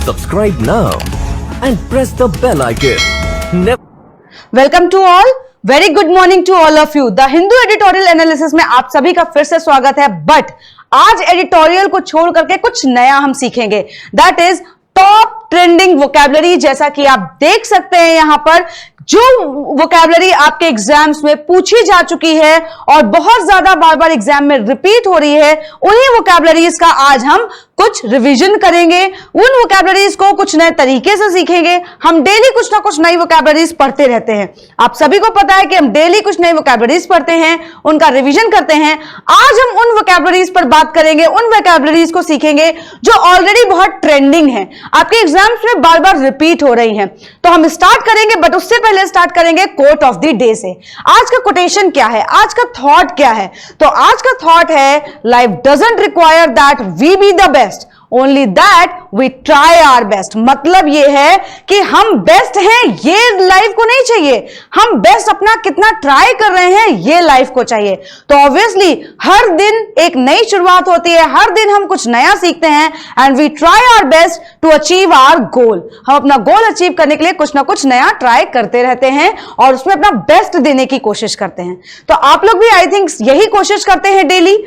Subscribe now and press the bell icon. Welcome to all, very good morning to all of you. The Hindu editorial analysis में आप सभी का फिर से स्वागत है। बट आज एडिटोरियल को छोड़ करके कुछ नया हम सीखेंगे, that is top trending vocabulary. जैसा कि आप देख सकते हैं यहां पर जो वोकैबुलरी आपके एग्जाम्स में पूछी जा चुकी है और बहुत ज्यादा बार बार एग्जाम में रिपीट हो रही है, उन्हीं वोकैबुलरीज का आज हम कुछ रिवीजन करेंगे। उन वोकैबुलरीज को कुछ नए तरीके से सीखेंगे। हम डेली कुछ ना कुछ नई वोकैबुलरीज पढ़ते रहते हैं, आप सभी को पता है कि हम डेली कुछ नई वोकैबुलरीज पढ़ते हैं, उनका रिवीजन करते हैं। आज हम उन वोकैबुलरीज पर बात करेंगे, उन वोकैबुलरीज को सीखेंगे जो ऑलरेडी बहुत ट्रेंडिंग है, आपके एग्जाम्स में बार बार रिपीट हो रही हैं। तो हम स्टार्ट करेंगे, बट उससे पहले स्टार्ट करेंगे कोट ऑफ द डे से। आज का कोटेशन क्या है, आज का थॉट क्या है? तो आज का थॉट है, life doesn't require that we be the best, only that we try our best. मतलब यह है कि हम बेस्ट हैं ये लाइफ को नहीं चाहिए, हम बेस्ट अपना कितना ट्राई कर रहे हैं ये लाइफ को चाहिए। तो ऑब्वियसली हर दिन एक नई शुरुआत होती है, हर दिन हम कुछ नया सीखते हैं and we try our best to achieve our goal. हम अपना गोल अचीव करने के लिए कुछ ना कुछ नया ट्राई करते रहते हैं और उसमें अपना बेस्ट देने की कोशिश करते हैं। तो आप लोग भी आई थिंक यही कोशिश करते हैं डेली,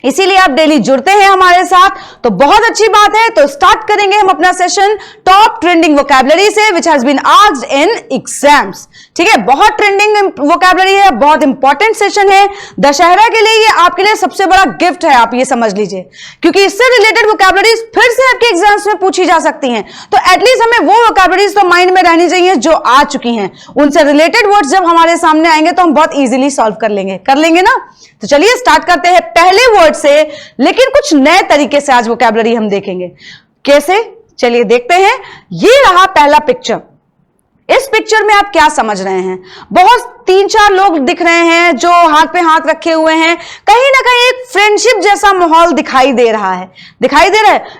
इसीलिए आप डेली जुड़ते हैं हमारे साथ, तो बहुत अच्छी बात है। तो स्टार्ट करेंगे हम अपना सेशन टॉप ट्रेंडिंग वोकैबुलरी से which has been asked in exams. ठीक है, बहुत ट्रेंडिंग वोकैबुलरी है, बहुत इंपॉर्टेंट सेशन है। दशहरा के लिए ये आपके लिए सबसे बड़ा गिफ्ट है, आप ये समझ लीजिए, क्योंकि इससे रिलेटेड वोकैबुलरीज फिर से आपके एग्जाम्स में पूछी जा सकती हैं। तो एटलीस्ट हमें वो वोकैबुलरीज तो माइंड में रहनी चाहिए जो आ चुकी हैं, उनसे रिलेटेड वर्ड्स जब हमारे सामने आएंगे तो हम बहुत इजीली सॉल्व कर लेंगे ना। तो चलिए स्टार्ट करते हैं पहले वर्ड से, लेकिन कुछ नए तरीके से आज वोकैबुलरी हम देखेंगे। कैसे? चलिए देखते हैं। ये रहा पहला पिक्चर। इस पिक्चर में आप क्या समझ रहे हैं? बहुत 3-4 लोग दिख रहे हैं जो हाथ पे हाथ रखे हुए हैं। कहीं ना कहीं एक फ्रेंडशिप जैसा माहौल दिखाई दे रहा है,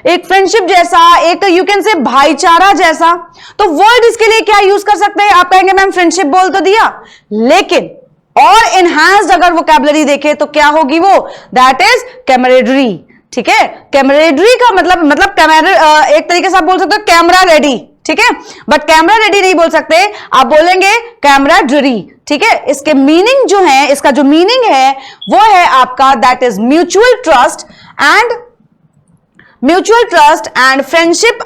एक फ्रेंडशिप जैसा, एक यू कैन से भाईचारा जैसा। तो वर्ड इसके लिए क्या यूज कर सकते हैं? आप कहेंगे मैम फ्रेंडशिप बोल तो दिया, लेकिन और एनहांस्ड अगर वोकैबुलरी देखें तो क्या होगी वो? That is camaraderie. ठीक है, कैमरेडरी का मतलब एक तरीके से आप बोल सकते हो कैमरा रेडी। ठीक है, बट कैमरा रेडी नहीं बोल सकते, आप बोलेंगे कैमराडरी। ठीक है, इसके मीनिंग जो है, इसका जो मीनिंग है वो है आपका that is mutual trust and friendship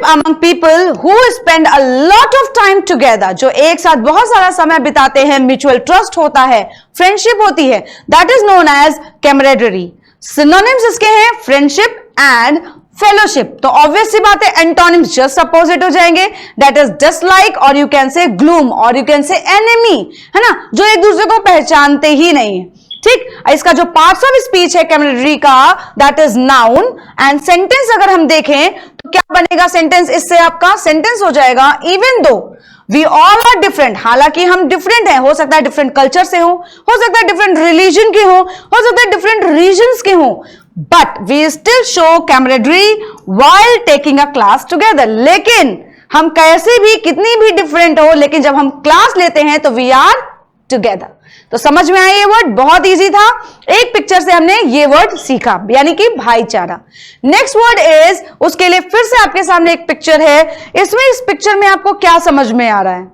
among people who spend a lot of time together. जो एक साथ बहुत सारा समय बिताते हैं, म्यूचुअल ट्रस्ट होता है, फ्रेंडशिप होती है, that is known as camaraderie. Synonyms इसके हैं फ्रेंडशिप एंड फेलोशिप। तो ऑब्वियस सी बात है, एंटोनिम्स जस्ट अपोजिट हो जाएंगे, दैट इज डिसलाइक और यू कैन से ग्लूम और यू कैन से एनिमी, है ना, जो एक दूसरे को पहचानते ही नहीं है। ठीक, इसका जो पार्ट्स ऑफ स्पीच है कैमरेडरी का, that is noun and sentence. अगर हम देखें तो क्या बनेगा सेंटेंस? इससे आपका सेंटेंस हो जाएगा even though we all are different. हालांकि हम डिफरेंट हैं, हो सकता है डिफरेंट कल्चर से हो सकता है डिफरेंट रिलीजन के हो सकता है डिफरेंट रीजन्स के हो, but we still show camaraderie while taking a class together. लेकिन हम कैसे भी कितनी भी डिफरेंट हो, लेकिन जब हम क्लास लेते हैं तो वी आर टुगेदर। तो समझ में आया ये वर्ड? बहुत इजी था, एक पिक्चर से हमने ये वर्ड सीखा, यानी कि भाईचारा। नेक्स्ट वर्ड इज, उसके लिए फिर से आपके सामने एक पिक्चर है। इसमें इस पिक्चर में आपको क्या समझ में आ रहा है?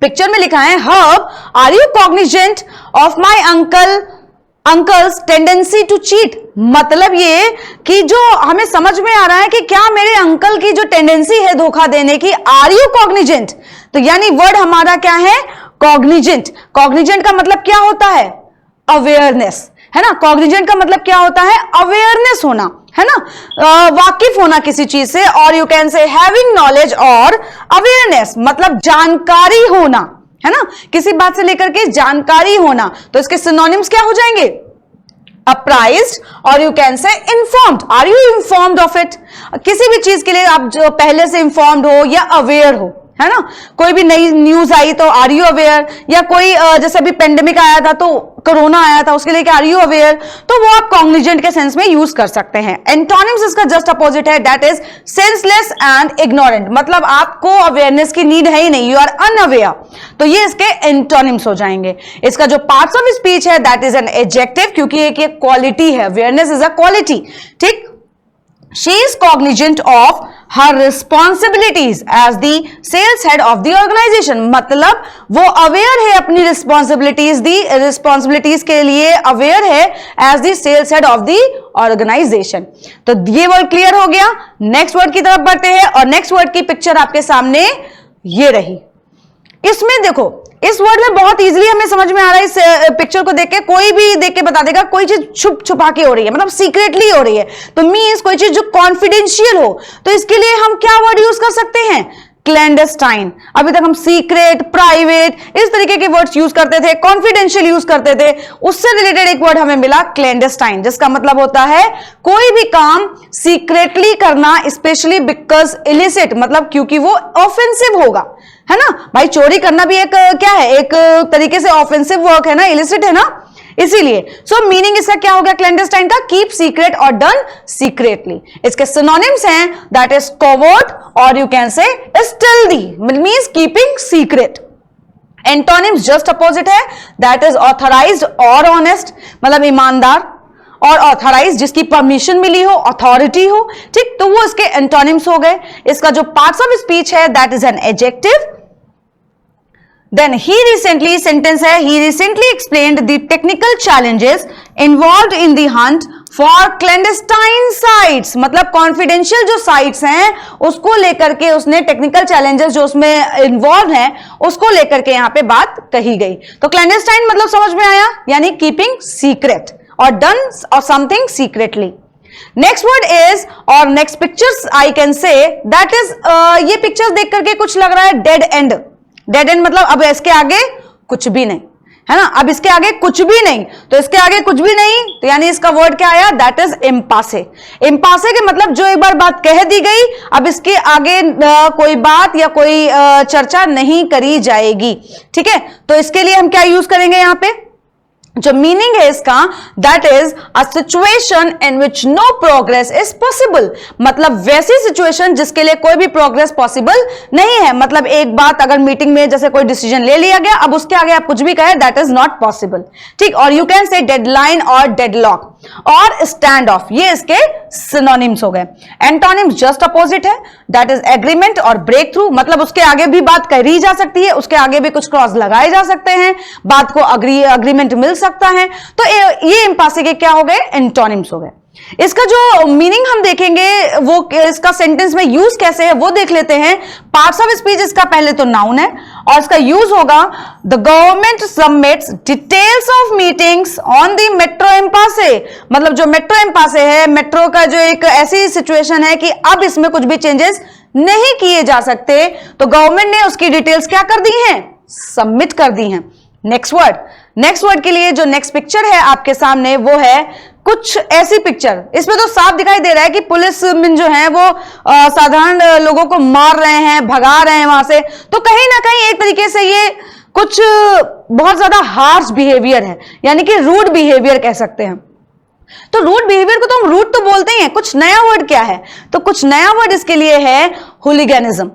पिक्चर में लिखा है Herb are you cognizant of my uncle's tendency to cheat. मतलब ये कि जो हमें समझ में आ रहा है कि क्या मेरे अंकल की जो टेंडेंसी है धोखा देने की, आर यू कॉग्निजेंट। तो यानी वर्ड हमारा क्या है? कॉग्निजेंट। कॉग्निजेंट का मतलब क्या होता है? अवेयरनेस, है ना। कॉग्निजेंट का मतलब क्या होता है? अवेयरनेस होना, है ना, वाकिफ होना किसी चीज से, और यू कैन से हैविंग नॉलेज और अवेयरनेस मतलब जानकारी होना, है ना, किसी बात से लेकर के जानकारी होना। तो इसके सिनोनिम्स क्या हो जाएंगे? अप्राइज्ड और you can say informed. Are you informed of it? किसी भी चीज के लिए आप जो पहले से इन्फॉर्म्ड हो या अवेयर हो, है ना। कोई भी नई न्यूज आई तो आर यू अवेयर, या कोई जैसे अभी पेंडेमिक आया था तो कोरोना आया था उसके लिए आर यू अवेयर, तो वो आप कॉग्निजेंट के सेंस में यूज कर सकते हैं। एंटोनिम्स इसका जस्ट अपोजिट है, that is senseless and ignorant. मतलब आपको अवेयरनेस की नीड है ही नहीं, यू आर अनअवेयर, तो ये इसके एंटोनिम्स हो जाएंगे। इसका जो पार्ट्स ऑफ स्पीच है दैट इज एन एडजेक्टिव, क्योंकि एक क्वालिटी है, अवेयरनेस इज अ क्वालिटी। ठीक, she is cognizant of her responsibilities as the sales head of the organization. मतलब वो aware है अपनी responsibilities के लिए aware है as the sales head of the organization. तो ये वर्ड क्लियर हो गया. नेक्स्ट वर्ड की तरफ बढ़ते हैं और नेक्स्ट वर्ड की पिक्चर आपके सामने ये रही. इसमें देखो, इस वर्ड में बहुत इजीली हमें समझ में आ रहा है. इस पिक्चर को देख के कोई भी देख के बता देगा कोई चीज छुप छुपा के हो रही है, मतलब सीक्रेटली हो रही है. तो मीन्स कोई चीज जो कॉन्फिडेंशियल हो. तो इसके लिए हम क्या वर्ड यूज कर सकते हैं? क्लैंडस्टाइन. अभी तक हम सीक्रेट, प्राइवेट इस तरीके के वर्ड्स यूज करते थे, कॉन्फिडेंशियल यूज करते थे. उससे रिलेटेड एक वर्ड हमें मिला क्लैंडस्टाइन, जिसका मतलब होता है कोई भी काम सीक्रेटली करना, स्पेशली बिकॉज इलिसिट, मतलब क्योंकि वो ऑफेंसिव होगा, है ना भाई. चोरी करना भी एक क्या है, एक तरीके से ऑफेंसिव वर्क है ना, इलिसिट है ना, इसीलिए. सो मीनिंग इसका क्या हो गया क्लैंडस्टाइन का? कीप सीक्रेट और डन सीक्रेटली. इसके सिनोनिम्स हैं, दैट इज कोवर्ट और you can say stealthy, means keeping secret. Antonyms just opposite है, दैट इज ऑथराइज्ड और ऑनेस्ट, मतलब ईमानदार, और ऑथराइज जिसकी परमिशन मिली हो, अथॉरिटी हो. ठीक, तो वो इसके एंटोनिम्स हो गए. इसका जो पार्ट्स ऑफ स्पीच है that is an adjective. Then he recently sentence है, he recently explained the technical challenges involved in the hunt for clandestine sites. मतलब confidential जो sites हैं उसको लेकर के उसने टेक्निकल चैलेंजेस जो उसमें इन्वॉल्व हैं उसको लेकर के यहाँ पे बात कही गई. तो clandestine मतलब समझ में आया, यानी कीपिंग सीक्रेट और डन और something secretly. Next word is, और next pictures I can say that is, ये पिक्चर्स देख करके कुछ लग रहा है डेड एंड. डेड एंड मतलब अब इसके आगे कुछ भी नहीं, है ना. अब इसके आगे कुछ भी नहीं, तो इसके आगे कुछ भी नहीं, तो यानी इसका वर्ड क्या आया? That is इम्पासे. इम्पासे के मतलब जो एक बार बात कह दी गई, अब इसके आगे कोई बात या कोई चर्चा नहीं करी जाएगी. ठीक है, तो इसके लिए हम क्या यूज करेंगे यहां पे? जो मीनिंग है इसका, that is a situation in which no progress is possible. मतलब वैसी सिचुएशन जिसके लिए कोई भी प्रोग्रेस पॉसिबल नहीं है. मतलब एक बात अगर मीटिंग में जैसे कोई डिसीजन ले लिया गया, अब उसके आगे आप कुछ भी कहें, दैट इज नॉट पॉसिबल. ठीक, और यू कैन से डेडलाइन और डेडलॉक और स्टैंड ऑफ, ये इसके सिनोनिम्स हो गए. एंटोनिम्स जस्ट अपोजिट है, दैट इज एग्रीमेंट और ब्रेक थ्रू. मतलब उसके आगे भी बात करी जा सकती है, उसके आगे भी कुछ क्लॉज लगाए जा सकते हैं, बात को अग्रीमेंट मिल सकता है. तो ये इम्पासे के क्या हो गए? एंटोनिम्स हो गए. इसका जो मीनिंग हम देखेंगे वो इसका सेंटेंस में यूज कैसे है वो देख लेते हैं. पार्ट्स ऑफ स्पीच इसका पहले तो नाउन है और इसका यूज होगा the government submits details of meetings on the metro impasse. मतलब जो मेट्रो इम्पासे है, मेट्रो का जो एक ऐसी सिचुएशन है कि अब इसमें कुछ भी चेंजेस नहीं किए जा सकते, तो गवर्नमेंट ने उसकी डिटेल्स क्या कर दी हैं? सबमिट कर दी हैं. नेक्स्ट वर्ड के लिए जो नेक्स्ट पिक्चर है आपके सामने वो है कुछ ऐसी पिक्चर. इसमें तो साफ दिखाई दे रहा है कि पुलिस में जो है वो साधारण लोगों को मार रहे हैं, भगा रहे हैं वहां से. तो कहीं ना कहीं एक तरीके से ये कुछ बहुत ज्यादा हार्श बिहेवियर है, यानी कि रूड बिहेवियर कह सकते हैं. तो रूड बिहेवियर को तो हम रूड तो बोलते ही हैं. कुछ नया वर्ड क्या है? तो कुछ नया वर्ड इसके लिए है हुलिगैनिज्म.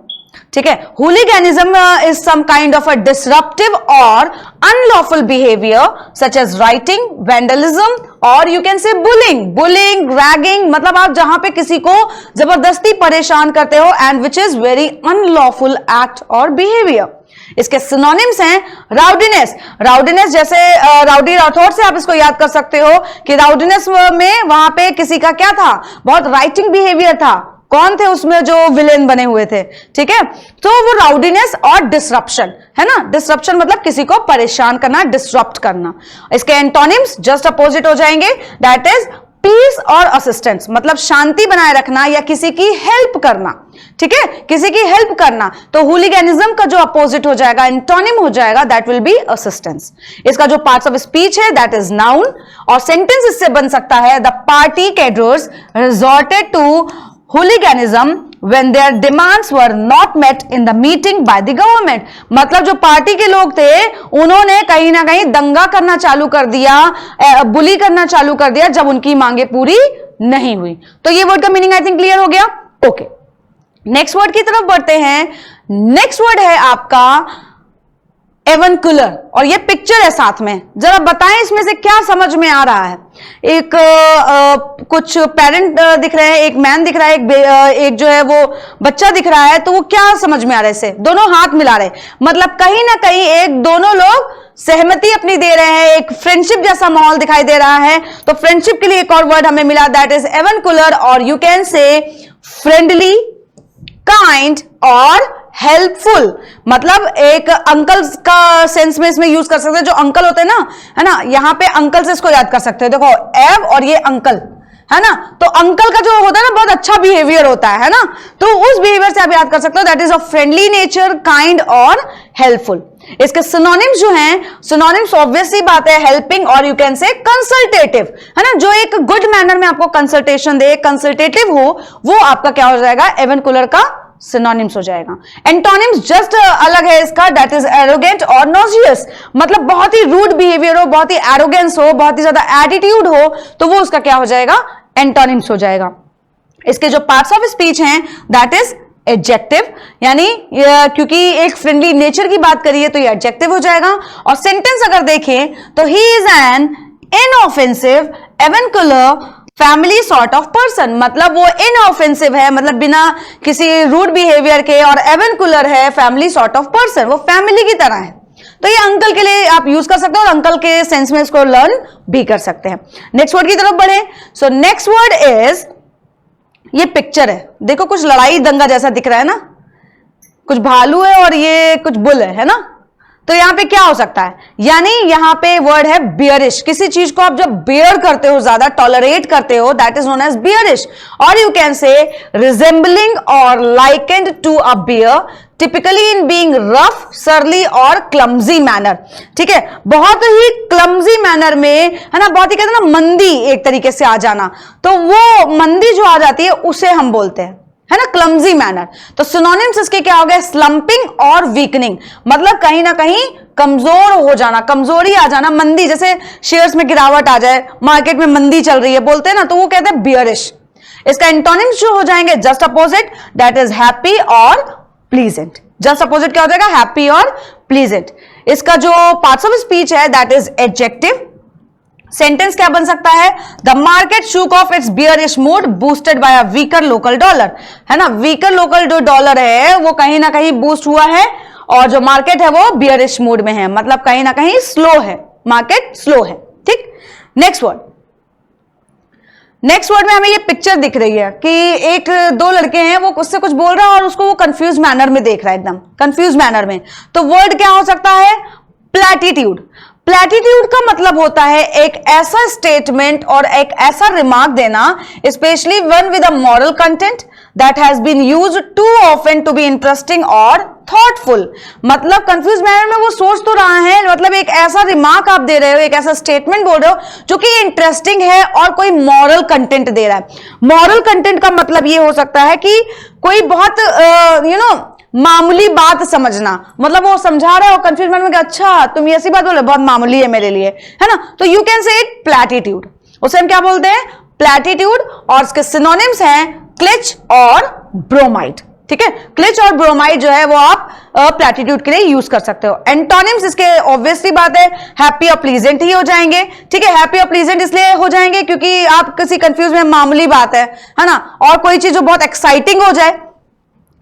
ठीक है, hooliganism is some kind of a disruptive और unlawful behaviour such as rioting, vandalism और you can say bullying, ragging. मतलब आप जहां पे किसी को जबरदस्ती परेशान करते हो and which is very unlawful act और बिहेवियर. इसके सिनोनिम्स हैं राउडीनेस जैसे राउडी राठौर से आप इसको याद कर सकते हो कि राउडीनेस में वहां पे किसी का क्या था? बहुत राइटिंग बिहेवियर था. कौन थे उसमें जो विलेन बने हुए थे? ठीक है, तो वो राउडीनेस और डिसरप्शन है ना. डिसरप्शन मतलब किसी को परेशान करना, डिसरप्ट करना. इसके एंटोनिम्स जस्ट अपोजिट हो जाएंगे, दैट इज पीस और असिस्टेंस. मतलब शांति बनाए रखना या किसी की हेल्प करना. ठीक है, किसी की हेल्प करना. तो हुलिगैनिज्म का जो अपोजिट हो जाएगा, एंटोनिम हो जाएगा, दैट विल बी असिस्टेंस. इसका जो पार्ट्स ऑफ स्पीच है दैट इज नाउन और सेंटेंस इससे बन सकता है the party cadres resorted to hooliganism when their demands were not met in the meeting by the government. मतलब जो पार्टी के लोग थे उन्होंने कहीं ना कहीं दंगा करना चालू कर दिया, बुली करना चालू कर दिया जब उनकी मांगे पूरी नहीं हुई. तो ये वर्ड का मीनिंग आई थिंक क्लियर हो गया. ओके, नेक्स्ट वर्ड की तरफ बढ़ते हैं. नेक्स्ट वर्ड है आपका एवनकुलर, और ये पिक्चर है साथ में, जरा बताएं इसमें से क्या समझ में आ रहा है। एक कुछ पेरेंट दिख रहे हैं, एक मैन दिख रहा है, एक जो है वो बच्चा दिख रहा है, तो वो क्या समझ में आ रहा है इससे? दोनों हाथ मिला रहे, मतलब कहीं ना कहीं एक दोनों लोग सहमति अपनी दे रहे हैं, एक फ्रेंडशिप जैसा माहौल दिखाई दे रहा है। तो फ्रेंडशिप के लिए एक और वर्ड हमें मिला, दैट इज एवनकुलर, और यू कैन से फ्रेंडली, काइंड और हेल्पफुल। मतलब एक अंकल का सेंस में इसमें यूज कर सकते हैं, जो अंकल होते हैं ना, है ना, यहां पे अंकल से इसको याद कर सकते हैं। देखो एव और ये अंकल, है ना, तो अंकल का जो होता है ना बहुत अच्छा बिहेवियर होता है ना, तो उस बिहेवियर से आप याद कर सकते हो, that is of friendly nature, kind और हेल्पफुल। इसके सिनोनिम्स जो हैं, सिनोनिम्स ऑब्वियसली बात है, हेल्पिंग और यू कैन से कंसल्टेटिव, है ना, जो एक गुड मैनर में आपको कंसल्टेशन दे, कंसल्टेटिव हो, वो आपका क्या हो जाएगा? एवनकुलर का सिनोनिम्स हो जाएगा। एंटोनिम्स जस्ट अलग है इसका, दैट इज एरोगेंट और नॉजियस, मतलब बहुत ही रूड बिहेवियर हो, बहुत ही एरोगेंस हो, बहुत ही ज्यादा एटीट्यूड हो, तो वो उसका क्या हो जाएगा? एंटोनिम्स हो जाएगा। इसके जो पार्ट्स ऑफ स्पीच हैं, दैट इज एडजेक्टिव, यानी क्योंकि एक फ्रेंडली नेचर की बात करिए तो ये एडजेक्टिव हो जाएगा। और सेंटेंस अगर देखें तो he is an inoffensive avuncular family sort of person, मतलब वो इनऑफेंसिव है, मतलब बिना किसी रूड बिहेवियर के, और एवनकुलर है फैमिली सॉर्ट ऑफ पर्सन, वो फैमिली की तरह है। तो ये अंकल के लिए आप यूज कर सकते हो, और अंकल के सेंस में इसको लर्न भी कर सकते हैं। नेक्स्ट वर्ड की तरफ बढ़े। सो नेक्स्ट वर्ड इज, ये पिक्चर है, देखो कुछ लड़ाई दंगा जैसा दिख रहा है ना, कुछ भालू है और ये कुछ बुल है ना, तो यहां पे क्या हो सकता है? यानी यहां पे वर्ड है बियरिश, किसी चीज को आप जब बियर करते हो, ज्यादा टॉलरेट करते हो, that is known as bearish. और यू कैन से रिजेंबलिंग और likened to a bear, typically in being rough, surly और क्लमजी मैनर। ठीक है, बहुत ही क्लमजी मैनर में, है ना, बहुत ही कहते हैं ना मंदी एक तरीके से आ जाना, तो वो मंदी जो आ जाती है उसे हम बोलते हैं, है ना, क्लमजी मैनर। तो सिनोनिम्स इसके क्या हो गए? स्लंपिंग और वीकनिंग, मतलब कहीं ना कहीं कमजोर हो जाना, कमजोरी आ जाना, मंदी, जैसे शेयर्स में गिरावट आ जाए, मार्केट में मंदी चल रही है बोलते हैं ना, तो वो कहते हैं बियरिश। इसका एंटोनिम्स जो हो जाएंगे just opposite, that is happy और प्लीजेंट। जस्ट अपोजिट क्या हो जाएगा? हैप्पी और प्लीजेंट। इसका जो पार्ट्स ऑफ स्पीच है, दैट इज एडजेक्टिव। सेंटेंस क्या बन सकता है? The market shook off its bearish mood boosted by a weaker local dollar, है ना, वीकर लोकल जो डॉलर है वो कहीं ना कहीं बूस्ट हुआ है, और जो मार्केट है वो बियरिश मूड में है, मतलब कहीं ना कहीं स्लो है, मार्केट स्लो है। ठीक, नेक्स्ट वर्ड। नेक्स्ट वर्ड में हमें ये पिक्चर दिख रही है कि एक दो लड़के हैं, वो उससे कुछ बोल रहा है और उसको वो कंफ्यूज मैनर में देख रहा है, एकदम कंफ्यूज मैनर में। तो वर्ड क्या हो सकता है? प्लैटिट्यूड। प्लैटिट्यूड का मतलब होता है एक ऐसा स्टेटमेंट और एक ऐसा रिमार्क देना, specially one with a moral content that has been used too often to be interesting और थॉटफुल। मतलब कंफ्यूज मैनर में वो सोच तो रहा है, मतलब एक ऐसा रिमार्क आप दे रहे हो, एक ऐसा स्टेटमेंट बोल रहे हो जो कि इंटरेस्टिंग है और कोई मॉरल कंटेंट दे रहा है। मॉरल कंटेंट का मतलब ये हो सकता है कि कोई बहुत मामूली बात समझना, मतलब वो समझा रहा है और कंफ्यूज मैनर में, अच्छा तुम ऐसी बात बोले, बहुत मामूली है मेरे लिए, है ना, तो यू कैन से इट प्लैटिट्यूड। उसे हम क्या बोलते हैं? प्लैटिट्यूड। और इसके सिनोनिम्स हैं क्लिच और ब्रोमाइड। ठीक है, क्लिच और ब्रोमाइड जो है वो आप प्लैटिट्यूड के लिए यूज कर सकते हो। एंटोनिम्स इसके ऑब्वियसली बात है हैप्पी और प्लीजेंट ही हो जाएंगे। ठीक है, हैप्पी और प्लीजेंट इसलिए हो जाएंगे क्योंकि आप किसी कंफ्यूज में, मामूली बात है ना, और कोई चीज जो बहुत एक्साइटिंग हो जाए,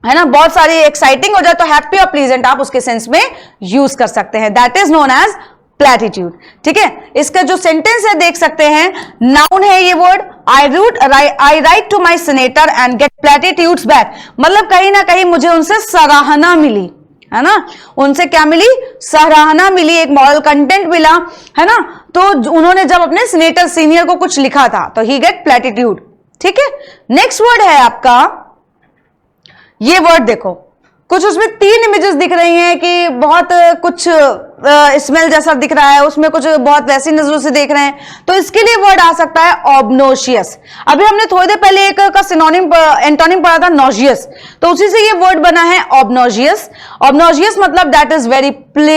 है ना, बहुत सारी एक्साइटिंग हो जाए, तो हैप्पी और प्लीजेंट आप उसके सेंस में यूज कर सकते हैं, दैट इज नोन एज प्लैटिट्यूड। ठीक है, इसका जो सेंटेंस है देख सकते हैं, नाउन है ये word, I write to my senator and get platitudes back, मतलब कहीं ना कहीं मुझे उनसे सराहना मिली, है ना, उनसे क्या मिली? सराहना मिली, एक मॉरल कंटेंट मिला, है ना, तो उन्होंने जब अपने सीनेटर सीनियर को कुछ लिखा था तो ही गेट प्लैटिट्यूड। ठीक है, नेक्स्ट वर्ड है आपका, ये वर्ड देखो, कुछ उसमें 3 इमेजेस दिख रही हैं कि बहुत कुछ स्मेल जैसा दिख रहा है, उसमें कुछ बहुत वैसी नजरों से देख रहे हैं, तो इसके लिए वर्ड आ सकता है ऑब्नोशियस। अभी हमने थोड़ी देर पहले एक का सिनोनिम एंटोनिम पढ़ा था नॉजियस, तो उसी से ये वर्ड बना है ऑब्नोशियस। ऑब्नोशियस मतलब दैट इज वेरी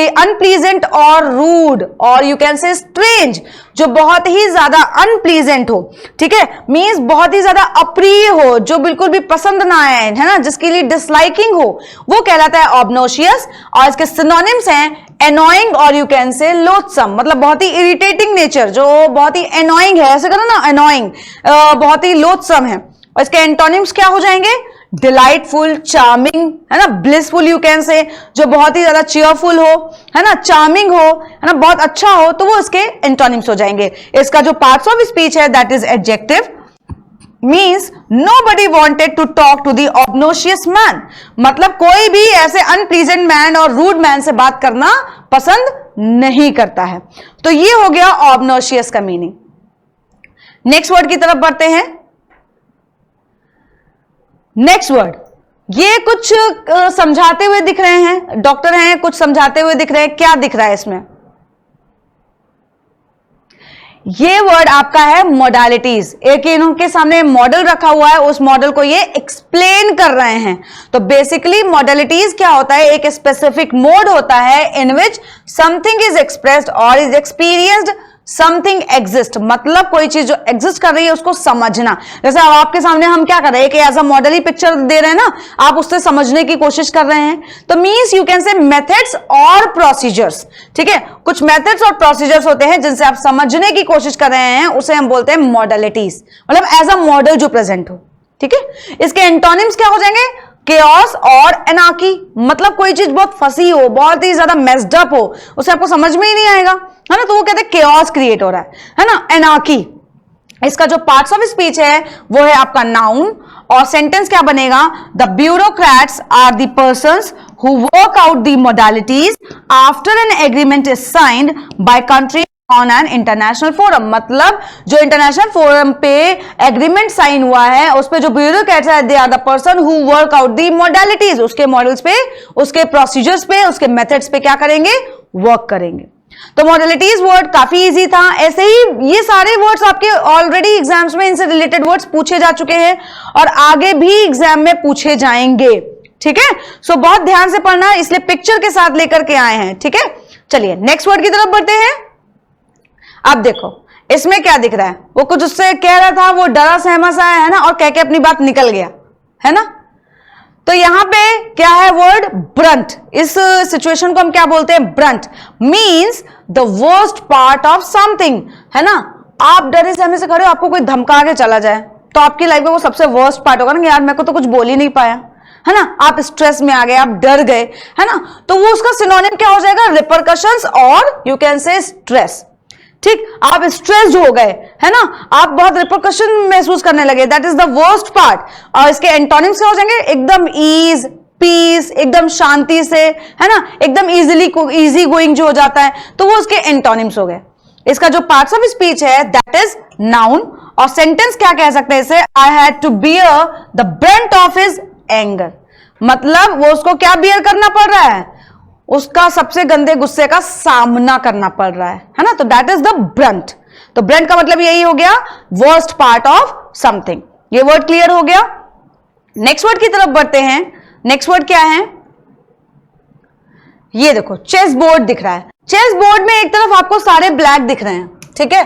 अनप्लीजेंट और रूड और यू कैन से स्ट्रेंज, जो बहुत ही ज्यादा अनप्लीजेंट हो, ठीक है, मीन्स बहुत ही ज्यादा अप्रिय हो, जो बिल्कुल भी पसंद ना आए, है ना, जिसके लिए डिसलाइकिंग हो, वो कहलाता है ऑब्नोशियस। और इसके सिनोनिम्स हैं एनोइंग और यू कैन से लोथसम, मतलब बहुत ही इरिटेटिंग नेचर, जो बहुत ही एनोइंग है, ऐसे करो ना, एनोइंग, बहुत ही लोथसम है। और इसके एंटोनिम्स क्या हो जाएंगे? डिलाइटफुल, चार्मिंग, है ना, ब्लिसफुल यू कैन से, जो बहुत ही ज्यादा चीयरफुल हो, है ना, चार्मिंग हो, है ना, बहुत अच्छा हो, तो वो इसके एंटोनिम्स हो जाएंगे। इसका जो पार्ट्स ऑफ स्पीच है that is adjective, means nobody wanted to talk to the obnoxious man, मतलब कोई भी ऐसे अनप्लीजेंट मैन और रूड मैन से बात करना पसंद नहीं करता है। तो ये हो गया obnoxious का मीनिंग। नेक्स्ट वर्ड की तरफ बढ़ते हैं। नेक्स्ट वर्ड, ये कुछ समझाते हुए दिख रहे हैं, डॉक्टर हैं, कुछ समझाते हुए दिख रहे हैं। क्या दिख रहा है इसमें? ये वर्ड आपका है मोडालिटीज। एक इनके सामने मॉडल रखा हुआ है, उस मॉडल को ये एक्सप्लेन कर रहे हैं। तो बेसिकली मोडालिटीज क्या होता है? एक स्पेसिफिक मोड होता है इन विच समथिंग इज एक्सप्रेस्ड और इज एक्सपीरियंस्ड, समथिंग एग्जिस्ट, मतलब कोई चीज जो एग्जिस्ट कर रही है उसको समझना। जैसे अब आपके सामने हम क्या कर रहे हैं कि एज अ मॉडल ही पिक्चर दे रहे हैं ना, आप उससे समझने की कोशिश कर रहे हैं। तो मीन्स यू कैन से मेथड्स और प्रोसीजर्स, ठीक है, कुछ मेथड्स और प्रोसीजर्स होते हैं जिनसे आप समझने की कोशिश कर रहे हैं, उसे हम बोलते हैं मॉडलिटीज, मतलब एज अ मॉडल जो प्रेजेंट हो, ठीक है। इसके एंटोनिम्स क्या हो जाएंगे? केओस और एनार्की, मतलब कोई चीज बहुत फंसी हो, बहुत ही ज्यादा मेस्ड अप हो, उसे आपको समझ में ही नहीं आएगा, है ना, तो वो कहते हैं केओस क्रिएट हो रहा है ना, एनार्की। इसका जो पार्ट्स ऑफ स्पीच है वो है आपका नाउन, और सेंटेंस क्या बनेगा? The bureaucrats are the persons who work out the modalities after an agreement is signed by country on an international forum, मतलब जो इंटरनेशनल फोरम पे एग्रीमेंट साइन हुआ है उस पे जो ब्यूरोक्रेट्स है, they are the person who work out the modalities, उसके मॉडल्स पे, उसके प्रोसीजर्स पे, उसके मेथड्स पे क्या करेंगे? वर्क करेंगे। तो मॉडलिटीज वर्ड काफी इजी था। ऐसे ही ये सारे वर्ड्स आपके ऑलरेडी एग्जाम्स में इनसे रिलेटेड वर्ड्स पूछे जा चुके हैं और आगे भी एग्जाम में पूछे जाएंगे, ठीक है। सो बहुत ध्यान से पढ़ना, इसलिए पिक्चर के साथ लेकर के आए हैं, ठीक है। चलिए नेक्स्ट वर्ड की तरफ बढ़ते हैं। अब देखो इसमें क्या दिख रहा है, वो कुछ उससे कह रहा था, वो डरा सहमा सा है ना, और कह के अपनी बात निकल गया, है ना। तो यहां पे क्या है वर्ड? ब्रंट। इस सिचुएशन को हम क्या बोलते हैं? Brunt means the worst part of something, है ना। आप डरे सहमे से खड़े हो, आपको कोई धमका के चला जाए तो आपकी लाइफ में वो सबसे वर्स्ट पार्ट होगा ना, यार मेरे को तो कुछ बोल ही नहीं पाया, है ना, आप स्ट्रेस में आ गए, आप डर गए, है ना, तो वो उसका सिनोनिम क्या हो जाएगा? रिपरकशंस और यू कैन से स्ट्रेस, ठीक। आप स्ट्रेस्ड हो गए, है ना, आप बहुत रिपरकशन महसूस करने लगे, that is the worst part. और इसके एंटोनिम्स क्या हो जाएंगे? एकदम ईज, पीस, एकदम शांति से, है ना, एकदम इजी गोइंग जो हो जाता है, तो वो उसके एंटोनिम्स हो गए। इसका जो पार्ट्स ऑफ स्पीच है दैट इज नाउन, और सेंटेंस क्या कह सकते हैं इसे? I had to bear the brunt of his anger, मतलब वो उसको क्या बियर करना पड़ रहा है? उसका सबसे गंदे गुस्से का सामना करना पड़ रहा है ना, तो दैट इज द ब्रंट। तो ब्रंट का मतलब यही हो गया, वर्स्ट पार्ट ऑफ समथिंग। ये वर्ड क्लियर हो गया। नेक्स्ट वर्ड की तरफ बढ़ते हैं। नेक्स्ट वर्ड क्या है? ये देखो चेस बोर्ड दिख रहा है। चेस बोर्ड में एक तरफ आपको सारे ब्लैक दिख रहे हैं, ठीक है,